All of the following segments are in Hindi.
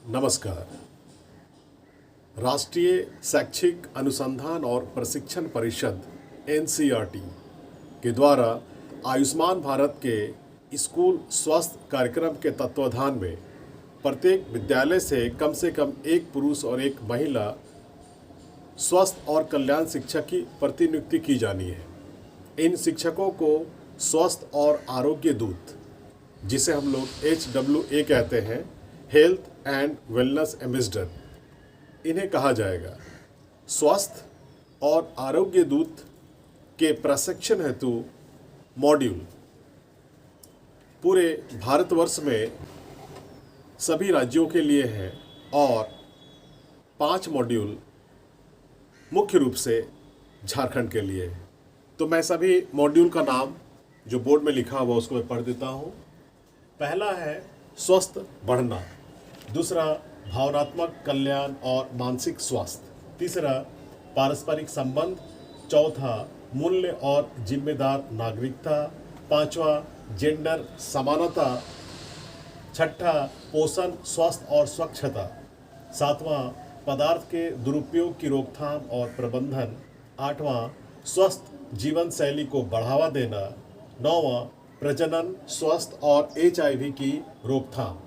नमस्कार। राष्ट्रीय शैक्षिक अनुसंधान और प्रशिक्षण परिषद एनसीईआरटी के द्वारा आयुष्मान भारत के स्कूल स्वास्थ्य कार्यक्रम के तत्वाधान में प्रत्येक विद्यालय से कम एक पुरुष और एक महिला स्वास्थ्य और कल्याण शिक्षक की प्रतिनियुक्ति की जानी है। इन शिक्षकों को स्वास्थ्य और आरोग्य दूत, जिसे हम लोग HWA कहते हैं, हेल्थ एंड वेलनेस एम्बेसडर, इन्हें कहा जाएगा। स्वास्थ्य और आरोग्य दूत के प्रशिक्षण हेतु मॉड्यूल पूरे भारतवर्ष में सभी राज्यों के लिए है और 5 मॉड्यूल मुख्य रूप से झारखंड के लिए है। तो मैं सभी मॉड्यूल का नाम जो बोर्ड में लिखा हुआ उसको मैं पढ़ देता हूँ। पहला है स्वस्थ बढ़ना, दूसरा भावनात्मक कल्याण और मानसिक स्वास्थ्य, तीसरा पारस्परिक संबंध, चौथा मूल्य और जिम्मेदार नागरिकता, पांचवा जेंडर समानता, छठा पोषण, स्वास्थ्य और स्वच्छता, सातवां पदार्थ के दुरुपयोग की रोकथाम और प्रबंधन, आठवां स्वस्थ जीवन शैली को बढ़ावा देना, नौवां प्रजनन, स्वास्थ्य और HIV की रोकथाम,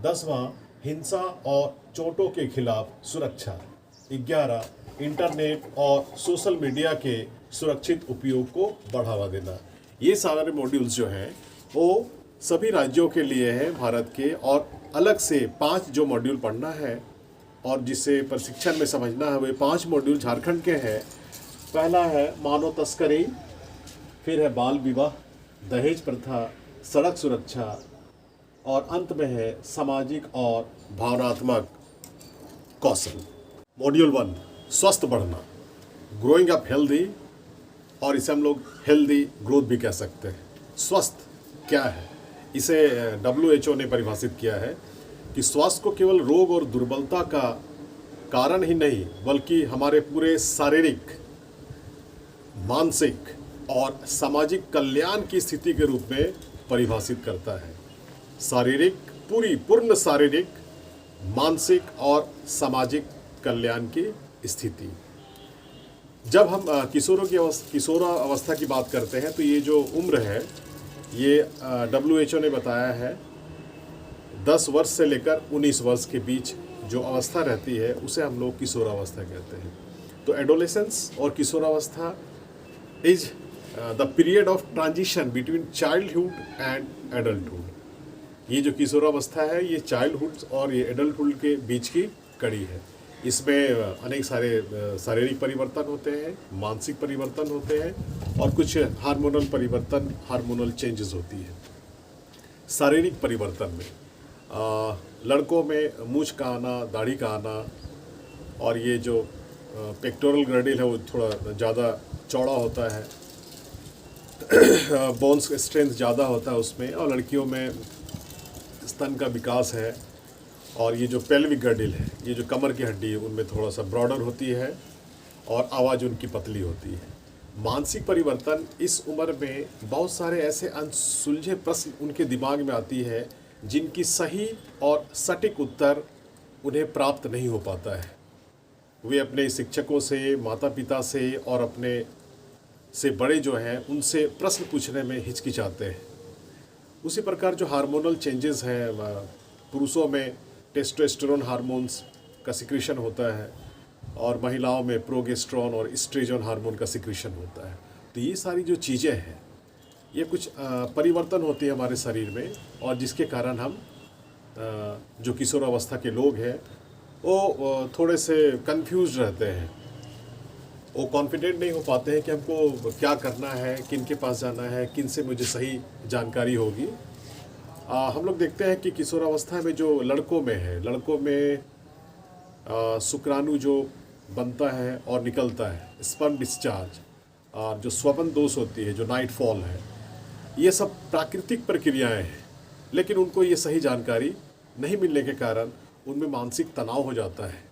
10वां हिंसा और चोटों के खिलाफ सुरक्षा, 11 इंटरनेट और सोशल मीडिया के सुरक्षित उपयोग को बढ़ावा देना। ये सारे मॉड्यूल्स जो हैं वो सभी राज्यों के लिए हैं भारत के, और अलग से 5 जो मॉड्यूल पढ़ना है और जिसे प्रशिक्षण में समझना है वे 5 मॉड्यूल झारखंड के हैं। पहला है मानव तस्करी, फिर है बाल विवाह, दहेज प्रथा, सड़क सुरक्षा, और अंत में है सामाजिक और भावनात्मक कौशल। मॉड्यूल 1 स्वस्थ बढ़ना, ग्रोइंग अप हेल्दी, और इसे हम लोग हेल्दी ग्रोथ भी कह सकते हैं। स्वस्थ क्या है? इसे WHO ने परिभाषित किया है कि स्वास्थ्य को केवल रोग और दुर्बलता का कारण ही नहीं बल्कि हमारे पूरे शारीरिक, मानसिक और सामाजिक कल्याण की स्थिति के रूप में परिभाषित करता है। शारीरिक, पूर्ण शारीरिक, मानसिक और सामाजिक कल्याण की स्थिति। जब हम किशोरावस्था की बात करते हैं तो ये जो उम्र है ये WHO ने बताया है 10 वर्ष से लेकर 19 वर्ष के बीच जो अवस्था रहती है उसे हम लोग किशोरावस्था कहते हैं। तो एडोलेसेंस और किशोरावस्था is the period of transition between childhood and adulthood. ये जो किशोरावस्था है ये चाइल्डहुड और ये एडल्टहुड के बीच की कड़ी है। इसमें अनेक सारे शारीरिक परिवर्तन होते हैं, मानसिक परिवर्तन होते हैं और कुछ हार्मोनल चेंजेस होती है। शारीरिक परिवर्तन में लड़कों में मूंछ का आना, दाढ़ी का आना, और ये जो पेक्टोरल ग्रैडिल है वो थोड़ा ज़्यादा चौड़ा होता है, बोन्स का स्ट्रेंथ ज़्यादा होता है उसमें, और लड़कियों में स्तन का विकास है, और ये जो पेल्विक गर्डिल है, ये जो कमर की हड्डी है, उनमें थोड़ा सा ब्रॉडर होती है और आवाज़ उनकी पतली होती है। मानसिक परिवर्तन, इस उम्र में बहुत सारे ऐसे अनसुलझे प्रश्न उनके दिमाग में आती है जिनकी सही और सटीक उत्तर उन्हें प्राप्त नहीं हो पाता है। वे अपने शिक्षकों से, माता पिता से और अपने से बड़े जो हैं उनसे प्रश्न पूछने में हिचकिचाते हैं। उसी प्रकार जो हार्मोनल चेंजेस हैं, पुरुषों में टेस्टोस्टेरोन हार्मोन्स का सिक्रीशन होता है और महिलाओं में प्रोगेस्टेरोन और एस्ट्रोजन हार्मोन का सिक्रीशन होता है। तो ये सारी जो चीज़ें हैं ये कुछ परिवर्तन होती है हमारे शरीर में, और जिसके कारण हम जो किशोरावस्था के लोग हैं वो थोड़े से कंफ्यूज रहते हैं, वो कॉन्फिडेंट नहीं हो पाते हैं कि हमको क्या करना है, किन के पास जाना है, किन से मुझे सही जानकारी होगी। हम लोग देखते हैं कि किशोरावस्था में जो लड़कों में है, लड़कों में शुक्राणु जो बनता है और निकलता है, स्पर्म डिस्चार्ज, और जो स्वपन दोष होती है, जो नाइट फॉल है, ये सब प्राकृतिक प्रक्रियाएं हैं, लेकिन उनको ये सही जानकारी नहीं मिलने के कारण उनमें मानसिक तनाव हो जाता है।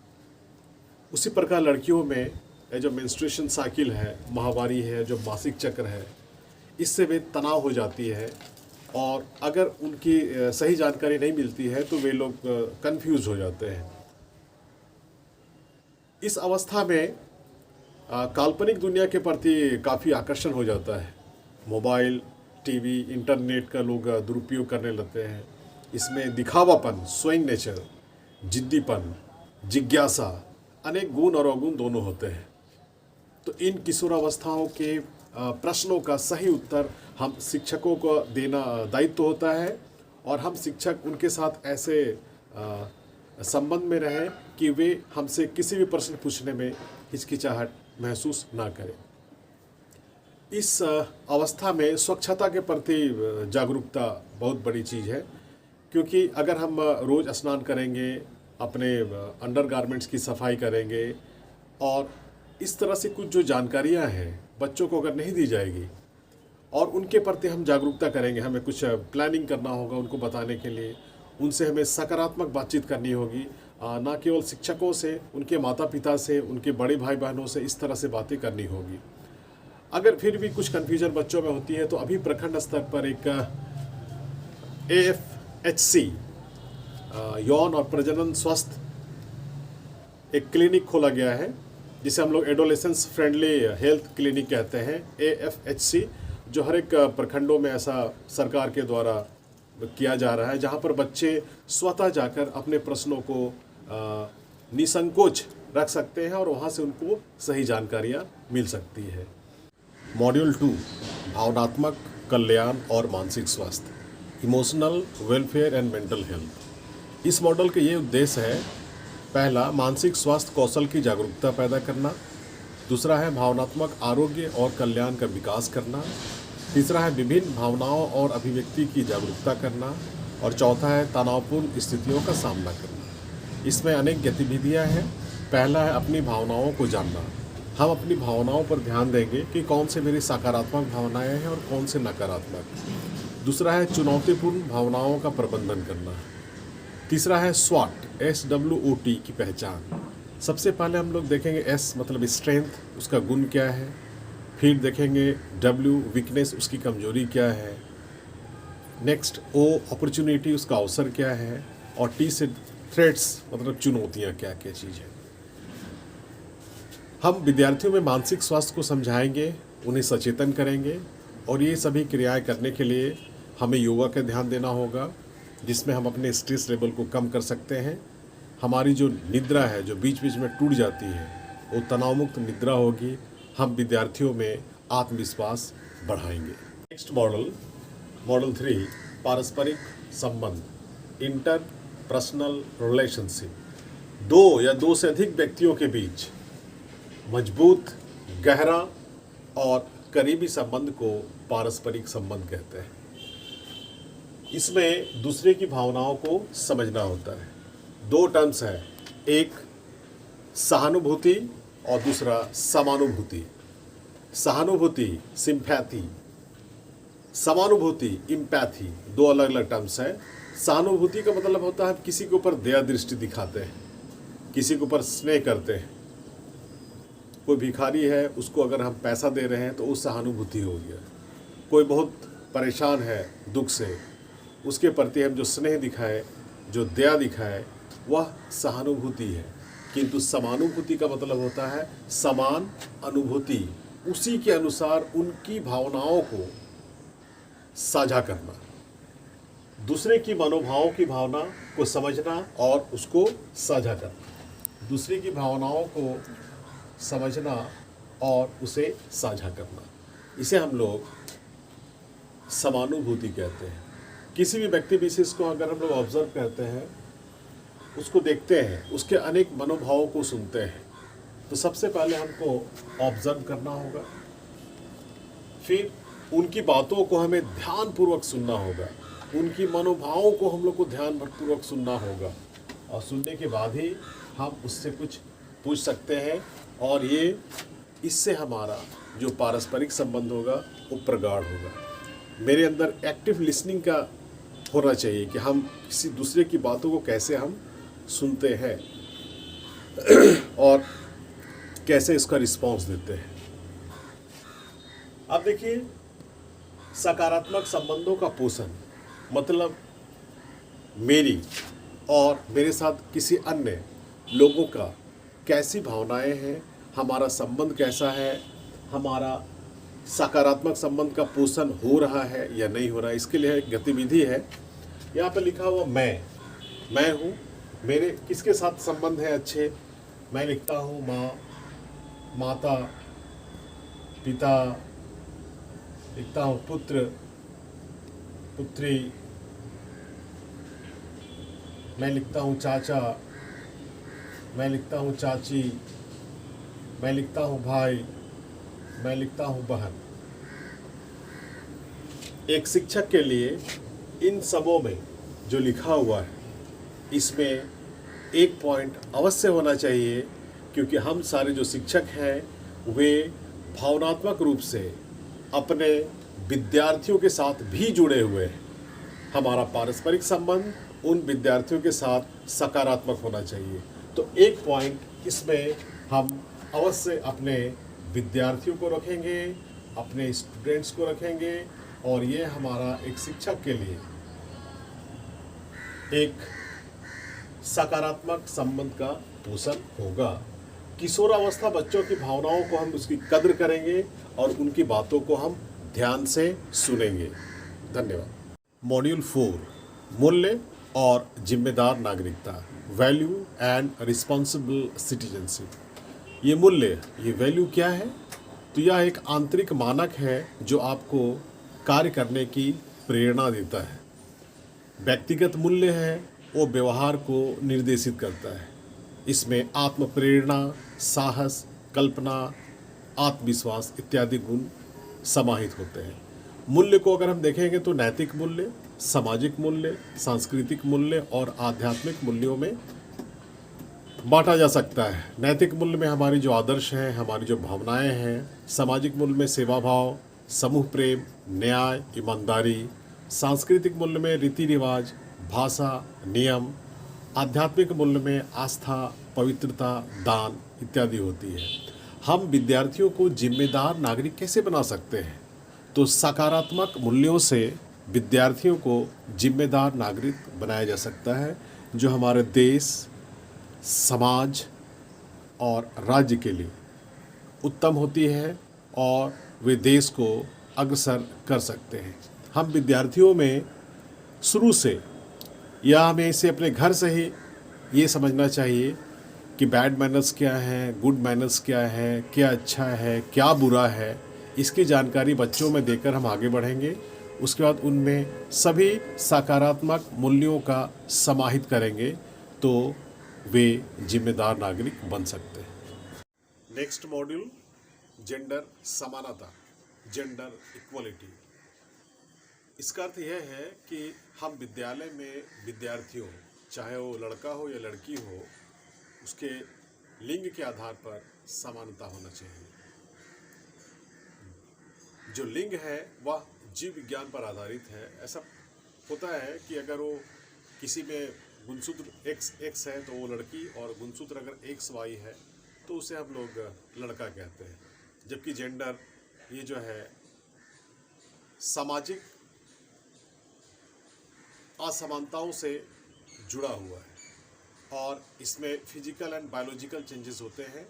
उसी प्रकार लड़कियों में जो मेंस्ट्रुएशन साइकिल है, माहवारी है, जो मासिक चक्र है, इससे वे तनाव हो जाती है और अगर उनकी सही जानकारी नहीं मिलती है तो वे लोग कंफ्यूज हो जाते हैं। इस अवस्था में काल्पनिक दुनिया के प्रति काफ़ी आकर्षण हो जाता है। मोबाइल, टीवी, इंटरनेट का लोग दुरुपयोग करने लगते हैं। इसमें दिखावापन, स्वयं नेचर, जिद्दीपन, जिज्ञासा, अनेक गुण और अवगुण दोनों होते हैं। तो इन किशोरावस्थाओं के प्रश्नों का सही उत्तर हम शिक्षकों को देना दायित्व होता है, और हम शिक्षक उनके साथ ऐसे संबंध में रहें कि वे हमसे किसी भी प्रश्न पूछने में हिचकिचाहट महसूस ना करें। इस अवस्था में स्वच्छता के प्रति जागरूकता बहुत बड़ी चीज़ है, क्योंकि अगर हम रोज़ स्नान करेंगे, अपने अंडरगारमेंट्स की सफाई करेंगे, और इस तरह से कुछ जो जानकारियां हैं बच्चों को अगर नहीं दी जाएगी और उनके प्रति हम जागरूकता करेंगे, हमें कुछ प्लानिंग करना होगा उनको बताने के लिए, उनसे हमें सकारात्मक बातचीत करनी होगी, ना केवल शिक्षकों से, उनके माता पिता से, उनके बड़े भाई बहनों से इस तरह से बातें करनी होगी। अगर फिर भी कुछ कन्फ्यूजन बच्चों में होती है तो अभी प्रखंड स्तर पर एक AFHC यौन और प्रजनन स्वास्थ्य एक क्लिनिक खोला गया है, जिसे हम लोग एडोलेसेंस फ्रेंडली हेल्थ क्लिनिक कहते हैं, AFHC, जो हर एक प्रखंडों में ऐसा सरकार के द्वारा किया जा रहा है, जहां पर बच्चे स्वतः जाकर अपने प्रश्नों को निसंकोच रख सकते हैं और वहां से उनको सही जानकारियां मिल सकती है। मॉड्यूल 2, भावनात्मक कल्याण और मानसिक स्वास्थ्य, emotional welfare and mental health. इस मॉडल के ये उद्देश्य है, पहला मानसिक स्वास्थ्य कौशल की जागरूकता पैदा करना, दूसरा है भावनात्मक आरोग्य और कल्याण का विकास करना, तीसरा है विभिन्न भावनाओं और अभिव्यक्ति की जागरूकता करना, और चौथा है तनावपूर्ण स्थितियों का सामना करना। इसमें अनेक गतिविधियां हैं। पहला है अपनी भावनाओं को जानना। हम अपनी भावनाओं पर ध्यान देंगे कि कौन से मेरी सकारात्मक भावनाएं हैं और कौन से नकारात्मक। दूसरा है चुनौतीपूर्ण भावनाओं का प्रबंधन करना। तीसरा है SWOT SWOT की पहचान। सबसे पहले हम लोग देखेंगे S मतलब स्ट्रेंथ, उसका गुण क्या है। फिर देखेंगे W वीकनेस, उसकी कमजोरी क्या है। नेक्स्ट O अपॉर्चुनिटी, उसका अवसर क्या है। और T से थ्रेट्स मतलब चुनौतियाँ क्या क्या चीज़ है। हम विद्यार्थियों में मानसिक स्वास्थ्य को समझाएंगे, उन्हें सचेतन करेंगे, और ये सभी क्रियाएं करने के लिए हमें योगा का ध्यान देना होगा, जिसमें हम अपने स्ट्रेस लेवल को कम कर सकते हैं। हमारी जो निद्रा है, जो बीच बीच में टूट जाती है, वो तनाव मुक्त निद्रा होगी। हम विद्यार्थियों में आत्मविश्वास बढ़ाएंगे। नेक्स्ट मॉडल 3, पारस्परिक संबंध, इंटरपर्सनल रिलेशनशिप। दो या दो से अधिक व्यक्तियों के बीच मजबूत, गहरा और करीबी संबंध को पारस्परिक संबंध कहते हैं। इसमें दूसरे की भावनाओं को समझना होता है। दो टर्म्स है, एक सहानुभूति और दूसरा समानुभूति। सहानुभूति सिंपैथी, समानुभूति इम्पैथी, दो अलग अलग टर्म्स हैं। सहानुभूति का मतलब होता है किसी के ऊपर दया दृष्टि दिखाते हैं, किसी के ऊपर स्नेह करते हैं। कोई भिखारी है, उसको अगर हम पैसा दे रहे हैं तो वो सहानुभूति हो गया। कोई बहुत परेशान है दुख से, उसके प्रति हम जो स्नेह दिखाए, जो दया दिखाए, वह सहानुभूति है। किंतु समानुभूति का मतलब होता है समान अनुभूति, उसी के अनुसार उनकी भावनाओं को साझा करना, दूसरे की मनोभावों की भावना को समझना और उसको साझा करना, दूसरे की भावनाओं को समझना और उसे साझा करना, इसे हम लोग समानुभूति कहते हैं। किसी भी व्यक्ति विशेष को अगर हम लोग ऑब्जर्व करते हैं, उसको देखते हैं, उसके अनेक मनोभावों को सुनते हैं, तो सबसे पहले हमको ऑब्जर्व करना होगा। फिर उनकी बातों को हमें ध्यानपूर्वक सुनना होगा, उनकी मनोभावों को हम लोग को ध्यानपूर्वक सुनना होगा, और सुनने के बाद ही हम उससे कुछ पूछ सकते हैं, और ये इससे हमारा जो पारस्परिक संबंध होगा वो प्रगाढ़ होगा। मेरे अंदर एक्टिव लिसनिंग का होना चाहिए कि हम किसी दूसरे की बातों को कैसे हम सुनते हैं और कैसे इसका रिस्पॉन्स देते हैं। अब देखिए, सकारात्मक संबंधों का पोषण मतलब मेरी और मेरे साथ किसी अन्य लोगों का कैसी भावनाएं हैं, हमारा संबंध कैसा है, हमारा सकारात्मक संबंध का पोषण हो रहा है या नहीं हो रहा है, इसके लिए एक गतिविधि है। यहाँ पे लिखा हुआ मैं हूँ, मेरे किसके साथ संबंध है अच्छे। मैं लिखता हूँ माँ, माता, पिता, लिखता हूँ पुत्र, पुत्री, मैं लिखता हूँ चाचा, मैं लिखता हूँ चाची, मैं लिखता हूँ भाई, मैं लिखता हूँ बहन। एक शिक्षक के लिए इन सबों में जो लिखा हुआ है, इसमें एक पॉइंट अवश्य होना चाहिए, क्योंकि हम सारे जो शिक्षक हैं वे भावनात्मक रूप से अपने विद्यार्थियों के साथ भी जुड़े हुए हैं। हमारा पारस्परिक संबंध उन विद्यार्थियों के साथ सकारात्मक होना चाहिए। तो एक पॉइंट इसमें हम अवश्य अपने विद्यार्थियों को रखेंगे, अपने स्टूडेंट्स को रखेंगे, और ये हमारा एक शिक्षक के लिए एक सकारात्मक संबंध का पोषण होगा। किशोरावस्था बच्चों की भावनाओं को हम उसकी कद्र करेंगे और उनकी बातों को हम ध्यान से सुनेंगे। धन्यवाद। मॉड्यूल 4, मूल्य और जिम्मेदार नागरिकता, वैल्यू एंड रिस्पॉन्सिबल सिटीजनशिप। ये मूल्य, ये वैल्यू क्या है? तो यह एक आंतरिक मानक है जो आपको कार्य करने की प्रेरणा देता है। व्यक्तिगत मूल्य है, वो व्यवहार को निर्देशित करता है। इसमें आत्म प्रेरणा, साहस, कल्पना, आत्मविश्वास इत्यादि गुण समाहित होते हैं। मूल्य को अगर हम देखेंगे तो नैतिक मूल्य, सामाजिक मूल्य, सांस्कृतिक मूल्य और आध्यात्मिक मूल्यों में बांटा जा सकता है। नैतिक मूल्य में हमारी जो आदर्श हैं, हमारी जो भावनाएं हैं। सामाजिक मूल्य में सेवा भाव, समूह प्रेम, न्याय, ईमानदारी। सांस्कृतिक मूल्य में रीति रिवाज, भाषा, नियम। आध्यात्मिक मूल्य में आस्था, पवित्रता, दान इत्यादि होती है। हम विद्यार्थियों को जिम्मेदार नागरिक कैसे बना सकते हैं? तो सकारात्मक मूल्यों से विद्यार्थियों को जिम्मेदार नागरिक बनाया जा सकता है, जो हमारे देश, समाज और राज्य के लिए उत्तम होती है और वे देश को अग्रसर कर सकते हैं। हम विद्यार्थियों में शुरू से, या हमें इसे अपने घर से ही ये समझना चाहिए कि बैड मैनर्स क्या है, गुड मैनर्स क्या है, क्या अच्छा है, क्या बुरा है। इसकी जानकारी बच्चों में देकर हम आगे बढ़ेंगे। उसके बाद उनमें सभी सकारात्मक मूल्यों का समाहित करेंगे तो वे जिम्मेदार नागरिक बन सकते हैं। नेक्स्ट मॉड्यूल, जेंडर समानता, जेंडर इक्वलिटी। इसका अर्थ यह है कि हम विद्यालय में विद्यार्थियों, चाहे वो लड़का हो या लड़की हो, उसके लिंग के आधार पर समानता होना चाहिए। जो लिंग है वह जीव विज्ञान पर आधारित है। ऐसा होता है कि अगर वो किसी में गुणसूत्र एक्स है तो वो लड़की, और गुणसूत्र अगर एक्स वाई है तो उसे हम लोग लड़का कहते हैं। जबकि जेंडर ये जो है सामाजिक असमानताओं से जुड़ा हुआ है और इसमें फिजिकल एंड बायोलॉजिकल चेंजेस होते हैं।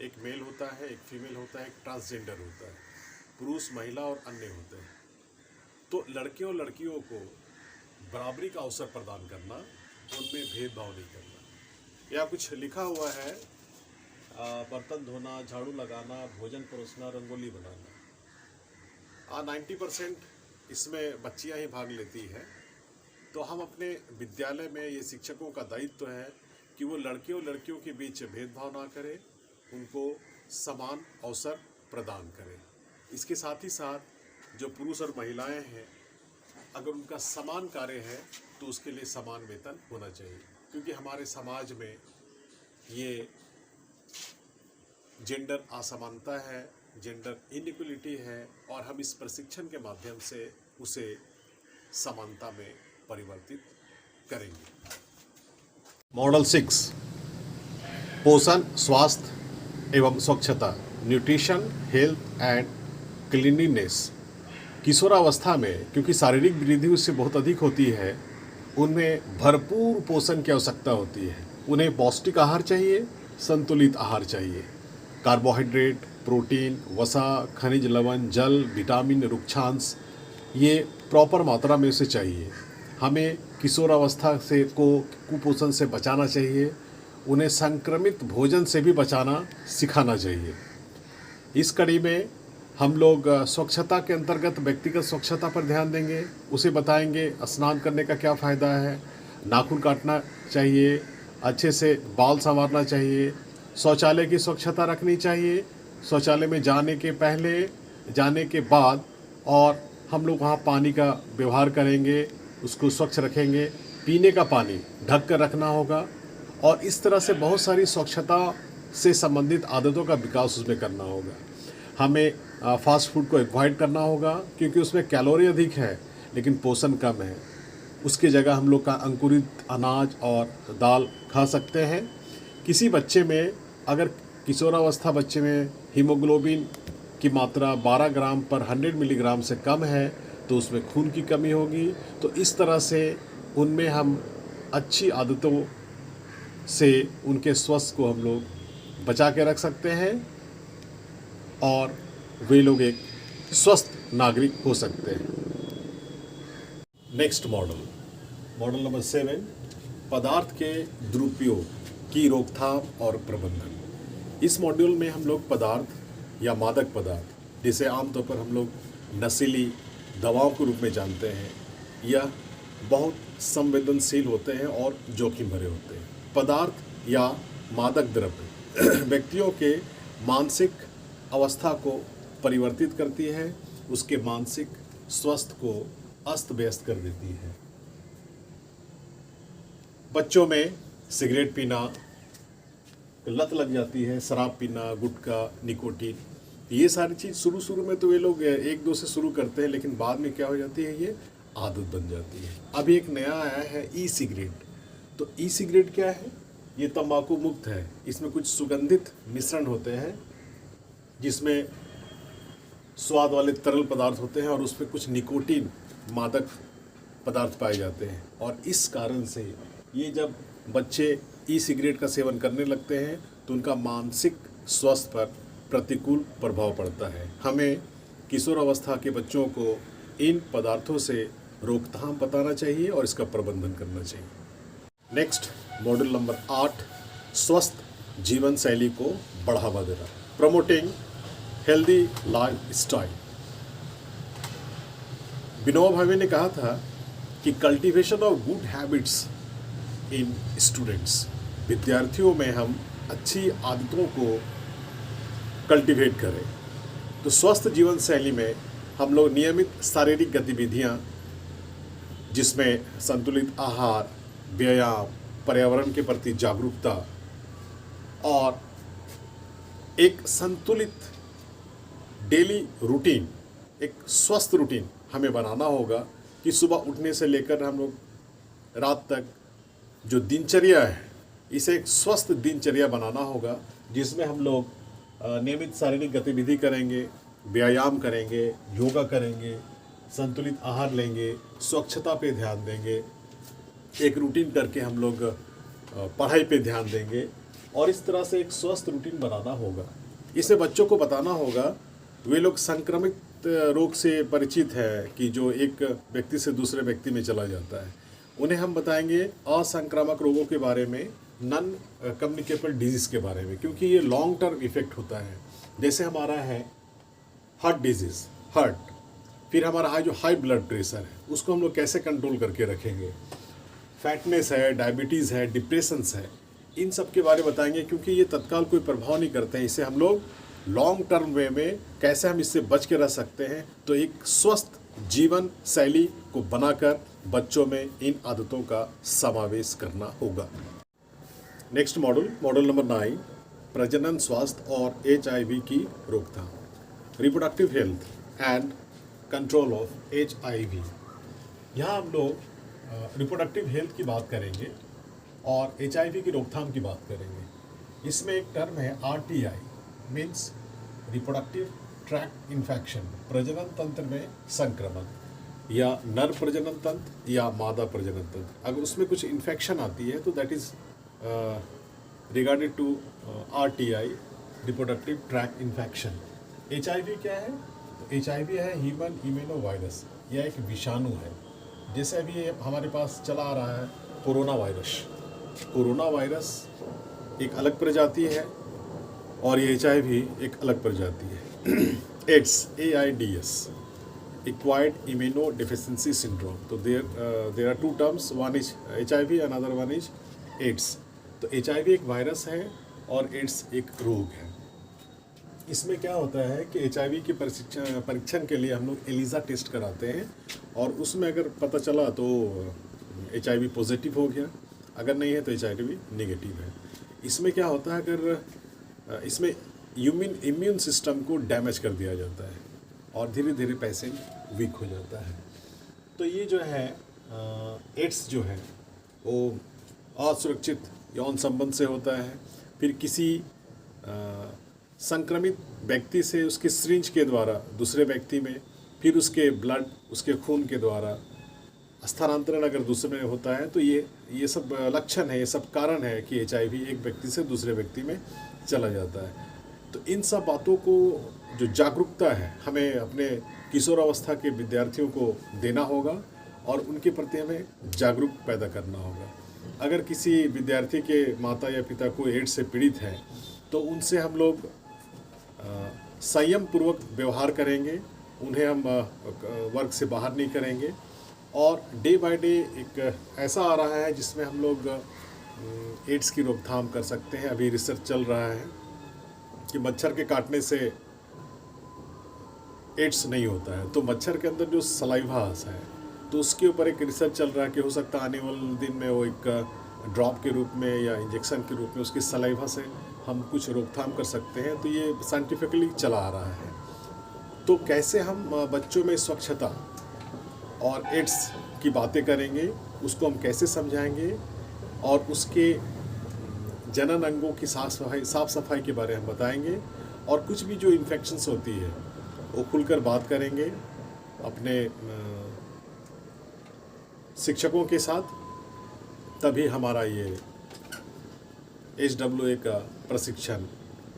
एक मेल होता है, एक फीमेल होता है, एक ट्रांसजेंडर होता है, पुरुष, महिला और अन्य होते हैं। तो लड़के और लड़कियों को बराबरी का अवसर प्रदान करना, उनमें भेदभाव नहीं करना। या कुछ लिखा हुआ है, बर्तन धोना, झाड़ू लगाना, भोजन परोसना, रंगोली बनाना। 90% इसमें बच्चियां ही भाग लेती हैं। तो हम अपने विद्यालय में, ये शिक्षकों का दायित्व है कि वो लड़के और लड़कियों के बीच भेदभाव ना करें, उनको समान अवसर प्रदान करें। इसके साथ ही साथ जो पुरुष और महिलाएं हैं, अगर उनका समान कार्य है तो उसके लिए समान वेतन होना चाहिए, क्योंकि हमारे समाज में ये जेंडर असमानता है, जेंडर इनइक्वलिटी है, और हम इस प्रशिक्षण के माध्यम से उसे समानता में परिवर्तित करेंगे। मॉडल 6, पोषण, स्वास्थ्य एवं स्वच्छता, न्यूट्रिशन, हेल्थ एंड क्लीनलीनेस। किशोरावस्था में क्योंकि शारीरिक वृद्धि उससे बहुत अधिक होती है, उनमें भरपूर पोषण की आवश्यकता होती है। उन्हें पौष्टिक आहार चाहिए, संतुलित आहार चाहिए। कार्बोहाइड्रेट, प्रोटीन, वसा, खनिज लवण, जल, विटामिन, रुक्षांश, ये प्रॉपर मात्रा में उसे चाहिए। हमें किशोरावस्था से को कुपोषण से बचाना चाहिए। उन्हें संक्रमित भोजन से भी बचाना सिखाना चाहिए। इस कड़ी में हम लोग स्वच्छता के अंतर्गत व्यक्तिगत स्वच्छता पर ध्यान देंगे। उसे बताएंगे स्नान करने का क्या फ़ायदा है, नाखून काटना चाहिए, अच्छे से बाल संवारना चाहिए, शौचालय की स्वच्छता रखनी चाहिए, शौचालय में जाने के पहले, जाने के बाद, और हम लोग वहाँ पानी का व्यवहार करेंगे, उसको स्वच्छ रखेंगे। पीने का पानी ढक कर रखना होगा। और इस तरह से बहुत सारी स्वच्छता से संबंधित आदतों का विकास उसमें करना होगा। हमें फास्ट फूड को अवॉइड करना होगा क्योंकि उसमें कैलोरी अधिक है लेकिन पोषण कम है। उसकी जगह हम लोग का अंकुरित अनाज और दाल खा सकते हैं। किसी बच्चे में अगर किशोरावस्था बच्चे में हीमोग्लोबिन की मात्रा 12 ग्राम पर 100 मिलीग्राम से कम है तो उसमें खून की कमी होगी। तो इस तरह से उनमें हम अच्छी आदतों से उनके स्वास्थ्य को हम लोग बचा के रख सकते हैं और वे लोग एक स्वस्थ नागरिक हो सकते हैं। नेक्स्ट मॉडल नंबर 7, पदार्थ के दुरुपयोग की रोकथाम और प्रबंधन। इस मॉड्यूल में हम लोग पदार्थ या मादक पदार्थ, जिसे आमतौर पर हम लोग नशीली दवाओं के रूप में जानते हैं, यह बहुत संवेदनशील होते हैं और जोखिम भरे होते हैं। पदार्थ या मादक द्रव्य व्यक्तियों के मानसिक अवस्था को परिवर्तित करती है, उसके मानसिक स्वास्थ्य को अस्त व्यस्त कर देती है। बच्चों में सिगरेट पीना लत लग जाती है, शराब पीना, गुटखा, निकोटीन, ये सारी चीज़ शुरू में तो वे लोग 1-2 से शुरू करते हैं, लेकिन बाद में क्या हो जाती है, ये आदत बन जाती है। अभी एक नया आया है ई सिगरेट। तो ई सिगरेट क्या है? ये तंबाकू मुक्त है। इसमें कुछ सुगंधित मिश्रण होते हैं जिसमें स्वाद वाले तरल पदार्थ होते हैं और उसमें कुछ निकोटीन मादक पदार्थ पाए जाते हैं। और इस कारण से ये जब बच्चे ई सिगरेट का सेवन करने लगते हैं तो उनका मानसिक स्वास्थ्य पर प्रतिकूल प्रभाव पड़ता है। हमें किशोर अवस्था के बच्चों को इन पदार्थों से रोकथाम बताना चाहिए और इसका प्रबंधन करना चाहिए। नेक्स्ट मॉड्यूल नंबर 8, स्वस्थ जीवन शैली को बढ़ावा देना, promoting healthy life style. Vinoba Bhave ने कहा था कि cultivation of good habits in students, विद्यार्थियों में हम अच्छी आदतों को कल्टीवेट करें। तो स्वस्थ जीवन शैली में हम लोग नियमित शारीरिक गतिविधियां, जिसमें संतुलित आहार, व्यायाम, पर्यावरण के प्रति जागरूकता और एक संतुलित डेली रूटीन, एक स्वस्थ रूटीन हमें बनाना होगा कि सुबह उठने से लेकर हम लोग रात तक जो दिनचर्या है, इसे एक स्वस्थ दिनचर्या बनाना होगा जिसमें हम लोग नियमित शारीरिक गतिविधि करेंगे, व्यायाम करेंगे, योगा करेंगे, संतुलित आहार लेंगे, स्वच्छता पे ध्यान देंगे, एक रूटीन करके हम लोग पढ़ाई पे ध्यान देंगे और इस तरह से एक स्वस्थ रूटीन बनाना होगा। इसे बच्चों को बताना होगा। वे लोग संक्रमित रोग से परिचित है कि जो एक व्यक्ति से दूसरे व्यक्ति में चला जाता है। उन्हें हम बताएंगे असंक्रामक रोगों के बारे में, नॉन कम्युनिकेबल डिजीज़ के बारे में, क्योंकि ये लॉन्ग टर्म इफेक्ट होता है। जैसे हमारा है हार्ट डिजीज़, हार्ट, फिर हमारा जो हाई ब्लड प्रेशर है उसको हम लोग कैसे कंट्रोल करके रखेंगे, फैटनेस है, डायबिटीज़ है, डिप्रेशंस है, इन सब के बारे में बताएंगे क्योंकि ये तत्काल कोई प्रभाव नहीं करते हैं। इसे हम लोग लॉन्ग टर्म वे में कैसे हम इससे बच के रह सकते हैं। तो एक स्वस्थ जीवन शैली को बनाकर बच्चों में इन आदतों का समावेश करना होगा। नेक्स्ट मॉडल नंबर 9, प्रजनन स्वास्थ्य और HIV की रोकथाम, reproductive health and control of HIV। यहाँ हम लोग रिप्रोडक्टिव हेल्थ की बात करेंगे और HIV की रोकथाम की बात करेंगे। इसमें एक टर्म है RTI, means reproductive tract infection, प्रजनन तंत्र में संक्रमण, या नर प्रजनन तंत्र या मादा प्रजनन तंत्र, अगर उसमें कुछ इन्फेक्शन आती है तो that is regarded to RTI, reproductive tract infection. HIV क्या है? तो HIV है ह्यूमन इम्यूनो वायरस, यह एक विषाणु है। जैसे अभी ये हमारे पास चला आ रहा है कोरोना वायरस। कोरोना वायरस एक अलग प्रजाति है और ये HIV एक अलग प्रजाति है। AIDS, AIDS, acquired immuno deficiency syndrome. तो there are two terms, one is HIV, another one is AIDS. तो HIV एक वायरस है और एड्स एक रोग है। इसमें क्या होता है कि HIV के परीक्षण के लिए हम लोग ELISA टेस्ट कराते हैं और उसमें अगर पता चला तो HIV पॉजिटिव हो गया, अगर नहीं है तो HIV नेगेटिव है। इसमें क्या होता है, अगर इसमें इम्यून सिस्टम को डैमेज कर दिया जाता है और धीरे धीरे पेशेंट वीक हो जाता है। तो ये जो है एड्स जो है वो असुरक्षित यौन संबंध से होता है, फिर किसी संक्रमित व्यक्ति से उसके सिरिंज के द्वारा दूसरे व्यक्ति में, फिर उसके ब्लड, उसके खून के द्वारा स्थानांतरण अगर दूसरे में होता है, तो ये सब लक्षण है, ये सब कारण है कि HIV एक व्यक्ति से दूसरे व्यक्ति में चला जाता है। तो इन सब बातों को जो जागरूकता है हमें अपने किशोरावस्था के विद्यार्थियों को देना होगा और उनके प्रति हमें जागरूक पैदा करना होगा। अगर किसी विद्यार्थी के माता या पिता को एड्स से पीड़ित है तो उनसे हम लोग संयम पूर्वक व्यवहार करेंगे, उन्हें हम वर्ग से बाहर नहीं करेंगे। और डे बाय डे एक ऐसा आ रहा है जिसमें हम लोग एड्स की रोकथाम कर सकते हैं। अभी रिसर्च चल रहा है कि मच्छर के काटने से एड्स नहीं होता है, तो मच्छर के अंदर जो सलाइवा है तो उसके ऊपर एक रिसर्च चल रहा है कि हो सकता है आने वाले दिन में वो एक ड्रॉप के रूप में या इंजेक्शन के रूप में उसकी सलाइवा से हम कुछ रोकथाम कर सकते हैं। तो ये साइंटिफिकली चला आ रहा है। तो कैसे हम बच्चों में स्वच्छता और एड्स की बातें करेंगे, उसको हम कैसे समझाएंगे और उसके जनन अंगों की साफ सफाई के बारे में बताएंगे और कुछ भी जो इन्फेक्शंस होती है वो खुलकर बात करेंगे अपने शिक्षकों के साथ, तभी हमारा ये HWA का प्रशिक्षण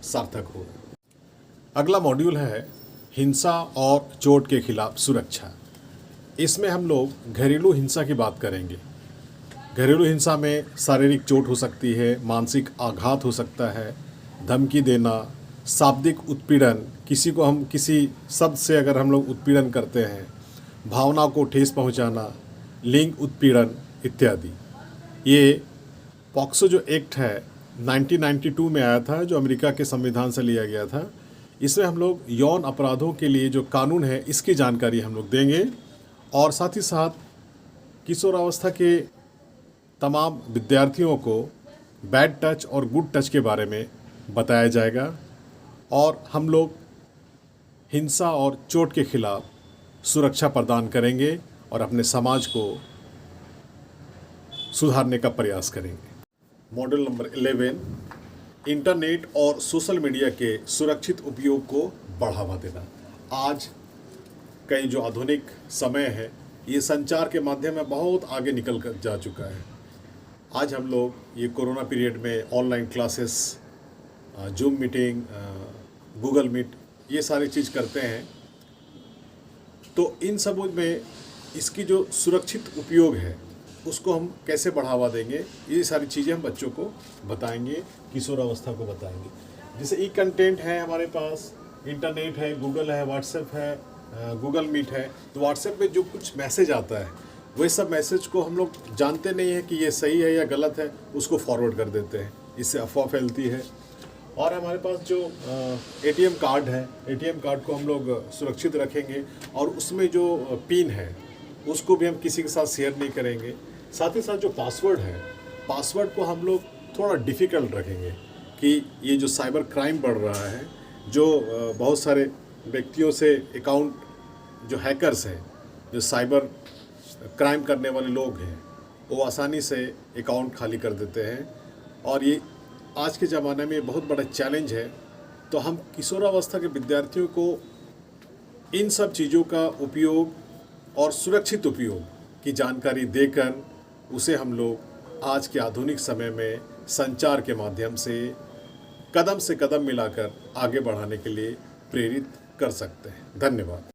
सार्थक होगा। अगला मॉड्यूल है हिंसा और चोट के खिलाफ सुरक्षा। इसमें हम लोग घरेलू हिंसा की बात करेंगे। घरेलू हिंसा में शारीरिक चोट हो सकती है, मानसिक आघात हो सकता है, धमकी देना, शाब्दिक उत्पीड़न, किसी को हम किसी शब्द से अगर हम लोग उत्पीड़न करते हैं, भावना को ठेस पहुंचाना, लिंग उत्पीड़न इत्यादि। ये पॉक्सो जो एक्ट है 1992 में आया था, जो अमेरिका के संविधान से लिया गया था। इसमें हम लोग यौन अपराधों के लिए जो कानून है इसकी जानकारी हम लोग देंगे और साथ ही साथ किशोरावस्था के तमाम विद्यार्थियों को बैड टच और गुड टच के बारे में बताया जाएगा और हम लोग हिंसा और चोट के खिलाफ सुरक्षा प्रदान करेंगे और अपने समाज को सुधारने का प्रयास करेंगे। मॉड्यूल नंबर 11, इंटरनेट और सोशल मीडिया के सुरक्षित उपयोग को बढ़ावा देना। आज का जो आधुनिक समय है ये संचार के माध्यम में बहुत आगे निकल कर जा चुका है। आज हम लोग ये कोरोना पीरियड में online classes, Zoom meeting, Google Meet, ये सारी चीज़ करते हैं। तो इन सब में इसकी जो सुरक्षित उपयोग है उसको हम कैसे बढ़ावा देंगे, ये सारी चीज़ें हम बच्चों को बताएंगे, किशोरावस्था को बताएंगे। जैसे ई कंटेंट है हमारे पास, इंटरनेट है, गूगल है, व्हाट्सएप है, गूगल मीट है। तो व्हाट्सएप पे जो कुछ मैसेज आता है वही सब मैसेज को हम लोग जानते नहीं है कि ये सही है या गलत है, उसको फॉरवर्ड कर देते हैं, इससे अफवाह फैलती है। और हमारे पास जो ATM कार्ड है, ATM कार्ड को हम लोग सुरक्षित रखेंगे और उसमें जो पिन है उसको भी हम किसी के साथ शेयर नहीं करेंगे। साथ ही साथ जो पासवर्ड है, पासवर्ड को हम लोग थोड़ा डिफ़िकल्ट रखेंगे कि ये जो साइबर क्राइम बढ़ रहा है, जो बहुत सारे व्यक्तियों से अकाउंट, जो हैकर्स हैं, जो साइबर क्राइम करने वाले लोग हैं, वो आसानी से अकाउंट खाली कर देते हैं और ये आज के ज़माने में बहुत बड़ा चैलेंज है। तो हम किशोरावस्था के विद्यार्थियों को इन सब चीज़ों का उपयोग और सुरक्षित उपयोग की जानकारी देकर उसे हम लोग आज के आधुनिक समय में संचार के माध्यम से कदम मिलाकर आगे बढ़ाने के लिए प्रेरित कर सकते हैं। धन्यवाद।